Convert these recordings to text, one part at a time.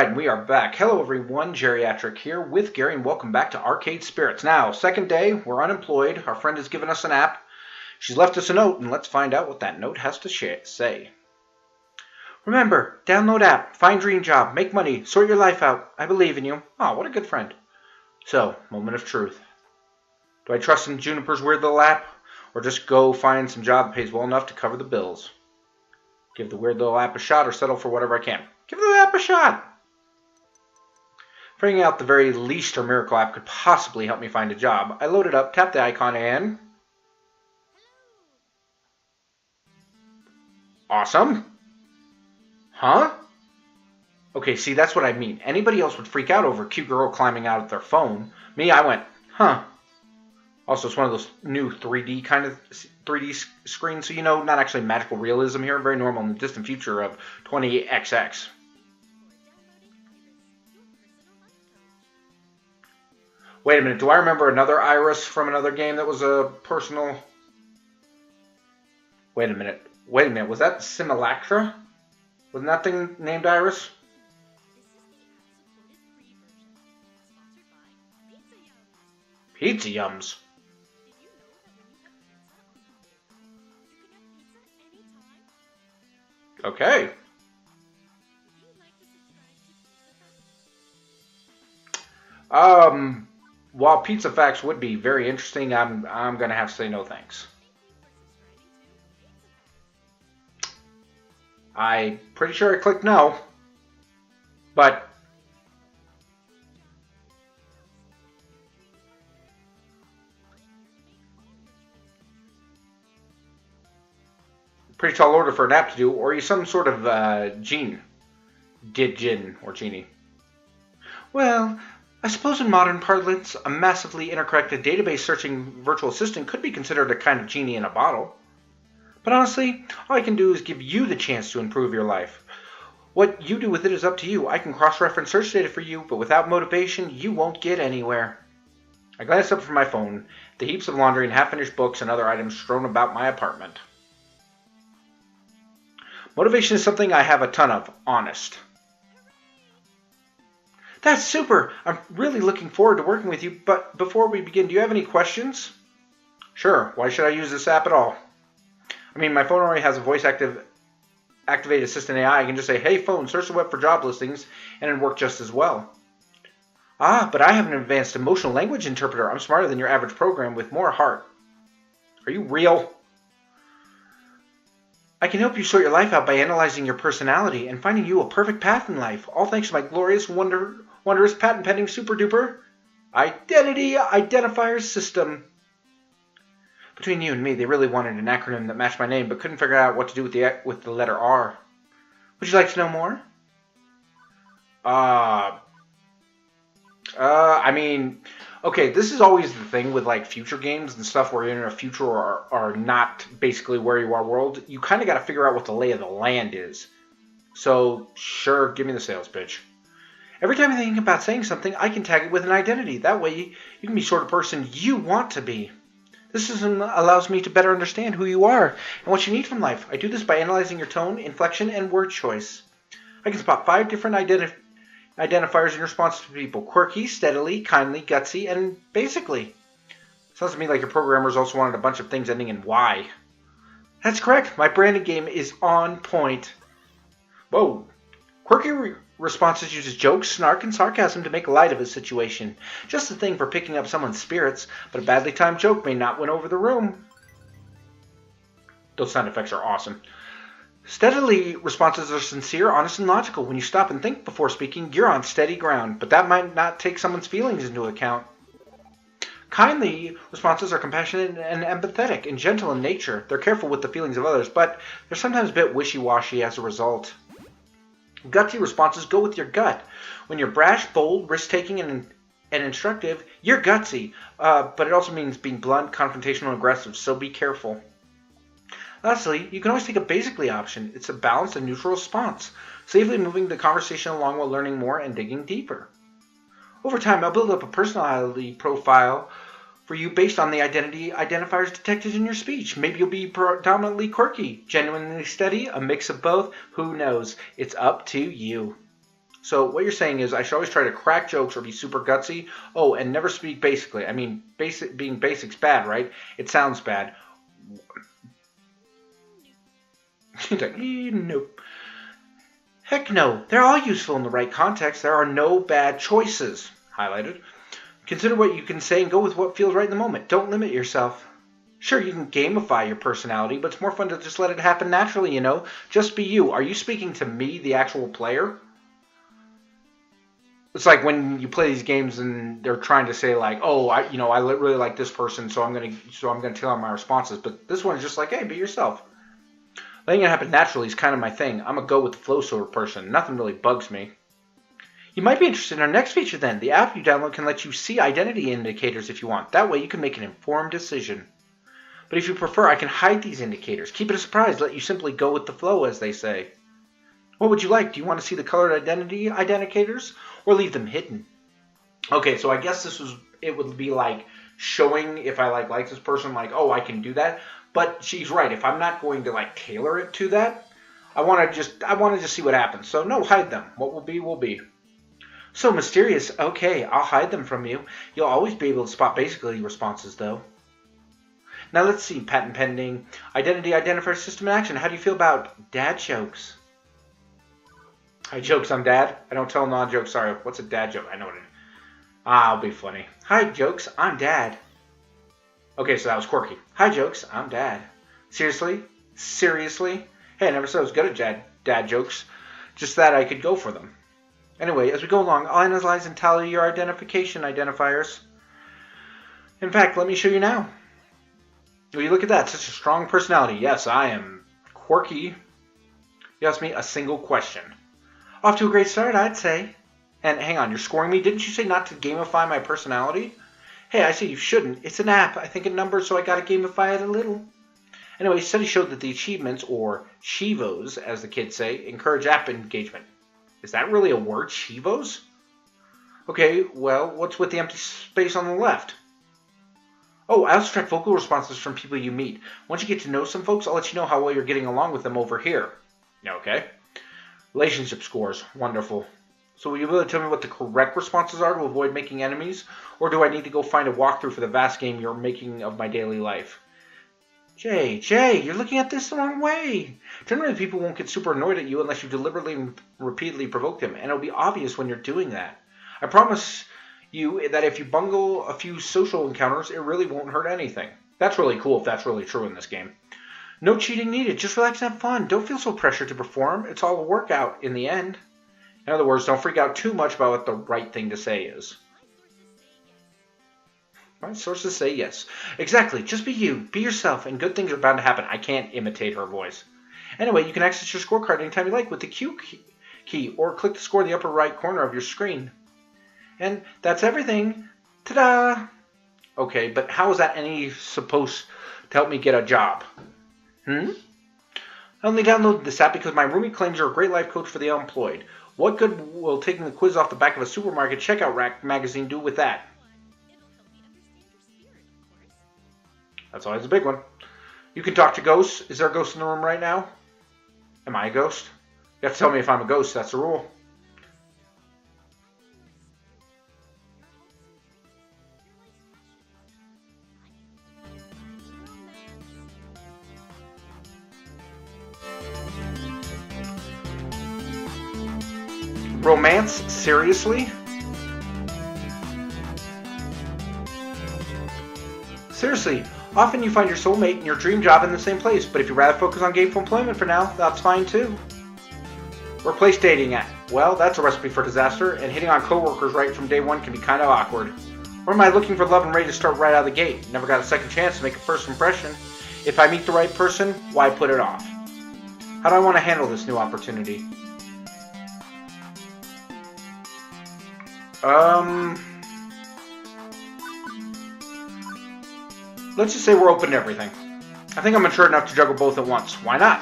Alright, and we are back. Hello everyone, Geriatric here with Gary, and welcome back to Arcade Spirits. Now, second day, we're unemployed. Our friend has given us an app. She's left us a note, and let's find out what that note has to say. Remember, download app, find dream job, make money, sort your life out. I believe in you. Oh, what a good friend. So, moment of truth. Do I trust in Juniper's weird little app, or just go find some job that pays well enough to cover the bills? Give the weird little app a shot, or settle for whatever I can. Give the app a shot! Figuring out the very least her miracle app could possibly help me find a job. I load it up, tap the icon, and... Awesome! Huh? Okay, see, that's what I mean. Anybody else would freak out over a cute girl climbing out of their phone. Me, I went, huh. Also, it's one of those new 3D kind of 3D screens, so you know, not actually magical realism here. Very normal in the distant future of 20XX. Wait a minute, do I remember another Iris from another game that was a personal... Wait a minute, was that Simulacra? Wasn't that thing named Iris? Pizza Yums. Okay. While Pizza Facts would be very interesting, I'm gonna have to say no thanks. I'm pretty sure I clicked no, but pretty tall order for an app to do, or are you some sort of genie? Or genie? Well, I suppose in modern parlance, a massively interconnected database searching virtual assistant could be considered a kind of genie in a bottle. But honestly, all I can do is give you the chance to improve your life. What you do with it is up to you. I can cross-reference search data for you, but without motivation, you won't get anywhere. I glanced up from my phone, the heaps of laundry and half-finished books and other items strewn about my apartment. Motivation is something I have a ton of, honest. That's super! I'm really looking forward to working with you, but before we begin, do you have any questions? Sure, why should I use this app at all? I mean, my phone already has a voice-activated assistant AI. I can just say, hey phone, search the web for job listings, and it'd work just as well. Ah, but I have an advanced emotional language interpreter. I'm smarter than your average program with more heart. Are you real? I can help you sort your life out by analyzing your personality and finding you a perfect path in life, all thanks to my glorious, wondrous, patent-pending, super-duper identity identifier system. Between you and me, they really wanted an acronym that matched my name, but couldn't figure out what to do with the letter R. Would you like to know more? I mean, okay, this is always the thing with like future games and stuff where you're in a future or not basically where you are world. You kind of got to figure out what the lay of the land is. So, sure, give me the sales pitch. Every time I think about saying something, I can tag it with an identity. That way, you can be the sort of person you want to be. This system allows me to better understand who you are and what you need from life. I do this by analyzing your tone, inflection, and word choice. I can spot 5 different identifiers in response to people. Quirky, steadily, kindly, gutsy, and basically. Sounds to me like your programmers also wanted a bunch of things ending in Y. That's correct. My branding game is on point. Whoa. Quirky responses uses jokes, snark, and sarcasm to make light of a situation. Just the thing for picking up someone's spirits, but a badly timed joke may not win over the room. Those sound effects are awesome. Steadily responses are sincere, honest, and logical. When you stop and think before speaking, you're on steady ground, but that might not take someone's feelings into account. Kindly responses are compassionate and empathetic and gentle in nature. They're careful with the feelings of others, but they're sometimes a bit wishy-washy as a result. Gutsy responses go with your gut. When you're brash, bold, risk-taking, and instructive, you're gutsy. But it also means being blunt, confrontational, and aggressive, so be careful. Lastly, you can always take a basically option. It's a balanced and neutral response, safely moving the conversation along while learning more and digging deeper. Over time, I'll build up a personality profile for you based on the identity identifiers detected in your speech. Maybe you'll be predominantly quirky, genuinely steady, a mix of both. Who knows? It's up to you. So what you're saying is I should always try to crack jokes or be super gutsy. Oh, and never speak basically. I mean, being basic's bad, right? It sounds bad. Nope. Heck no. They're all useful in the right context. There are no bad choices. Highlighted. Consider what you can say and go with what feels right in the moment. Don't limit yourself. Sure, you can gamify your personality, but it's more fun to just let it happen naturally, you know? Just be you. Are you speaking to me, the actual player? It's like when you play these games and they're trying to say like, oh, I really like this person, so I'm gonna tell them my responses. But this one is just like, hey, be yourself. Letting it happen naturally is kind of my thing. I'm a go with the flow sort of person. Nothing really bugs me. You might be interested in our next feature then. The app you download can let you see identity indicators if you want. That way you can make an informed decision. But if you prefer, I can hide these indicators. Keep it a surprise. Let you simply go with the flow, as they say. What would you like? Do you want to see the colored identity indicators or leave them hidden? Okay, so I guess it would be like showing if I like this person, like, oh, I can do that. But she's right. If I'm not going to like tailor it to that, I want to just see what happens. So no, hide them. What will be will be. So mysterious. Okay, I'll hide them from you. You'll always be able to spot basically responses though. Now let's see. Patent pending. Identity identifier system in action. How do you feel about dad jokes? Hi jokes, I'm dad. I don't tell non-jokes. Sorry. What's a dad joke? I know what it is. I'll be funny. Hi jokes, I'm dad. Okay, so that was quirky. Hi jokes, I'm dad. Seriously? Seriously? Hey, I never said I was good at dad jokes. Just that I could go for them. Anyway, as we go along, I'll analyze and tally your identification identifiers. In fact, let me show you now. Will you look at that? Such a strong personality. Yes, I am quirky. You asked me a single question. Off to a great start, I'd say. And hang on, you're scoring me? Didn't you say not to gamify my personality? Hey, I say you shouldn't. It's an app. I think in numbers, so I gotta gamify it a little. Anyway, studies showed that the achievements, or Chivos, as the kids say, encourage app engagement. Is that really a word, Chivos? Okay, well, what's with the empty space on the left? Oh, I also track vocal responses from people you meet. Once you get to know some folks, I'll let you know how well you're getting along with them over here. Okay. Relationship scores. Wonderful. So will you really tell me what the correct responses are to avoid making enemies? Or do I need to go find a walkthrough for the vast game you're making of my daily life? Jay, you're looking at this the wrong way. Generally, people won't get super annoyed at you unless you deliberately and repeatedly provoke them, and it'll be obvious when you're doing that. I promise you that if you bungle a few social encounters, it really won't hurt anything. That's really cool if that's really true in this game. No cheating needed. Just relax and have fun. Don't feel so pressured to perform. It's all a workout in the end. In other words, don't freak out too much about what the right thing to say is. My sources say yes. Exactly. Just be you. Be yourself, and good things are bound to happen. I can't imitate her voice. Anyway, you can access your scorecard anytime you like with the Q key, or click the score in the upper right corner of your screen. And that's everything. Ta-da! Okay, but how is that any supposed to help me get a job? I only downloaded this app because my roommate claims you're a great life coach for the unemployed. What good will taking the quiz off the back of a supermarket checkout rack magazine do with that? That's always a big one. You can talk to ghosts. Is there a ghost in the room right now? Am I a ghost? You have to tell me if I'm a ghost. That's the rule. Romance? Seriously? Seriously, often you find your soulmate and your dream job in the same place, but if you'd rather focus on gainful employment for now, that's fine too. Workplace dating at? Well, that's a recipe for disaster, and hitting on coworkers right from day one can be kind of awkward. Or am I looking for love and ready to start right out of the gate? Never got a second chance to make a first impression. If I meet the right person, why put it off? How do I want to handle this new opportunity? Let's just say we're open to everything. I think I'm mature enough to juggle both at once. Why not?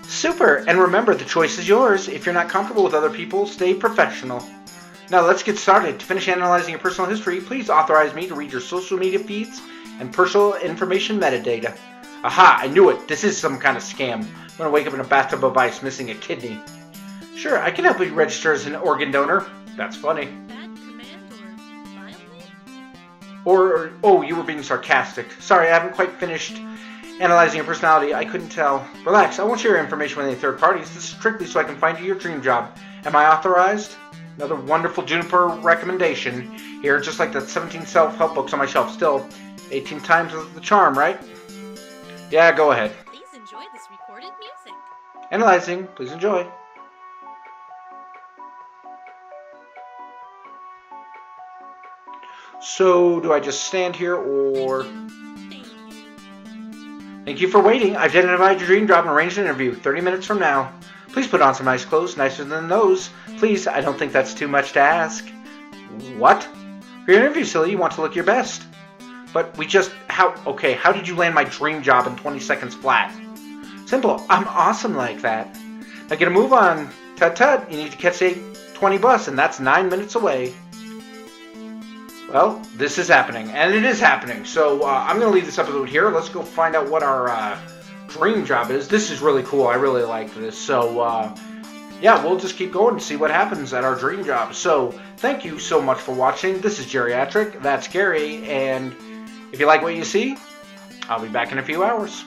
Super! And remember, the choice is yours. If you're not comfortable with other people, stay professional. Now let's get started. To finish analyzing your personal history, please authorize me to read your social media feeds and personal information metadata. Aha! I knew it. This is some kind of scam. I'm going to wake up in a bathtub of ice missing a kidney. Sure, I can help you register as an organ donor. That's funny. Bad command or violently? Or, oh, you were being sarcastic. Sorry, I haven't quite finished analyzing your personality. I couldn't tell. Relax, I won't share your information with any third parties. This is strictly so I can find you your dream job. Am I authorized? Another wonderful Juniper recommendation here, just like the 17 self-help books on my shelf. Still, 18 times the charm, right? Yeah, go ahead. Please enjoy this recorded music. Analyzing. Please enjoy. So, do I just stand here, or... Thank you for waiting. I've identified your dream job and arranged an interview. 30 minutes from now. Please put on some nice clothes, nicer than those. Please, I don't think that's too much to ask. What? For your interview, silly, you want to look your best. But we just... Okay, how did you land my dream job in 20 seconds flat? Simple. I'm awesome like that. Now get a move on. Tut-tut. You need to catch the 8:20 bus, and that's 9 minutes away. Well, this is happening, and it is happening. So I'm going to leave this episode here. Let's go find out what our dream job is. This is really cool. I really like this. So, yeah, we'll just keep going and see what happens at our dream job. So, thank you so much for watching. This is Geriatric. That's Gary, and if you like what you see, I'll be back in a few hours.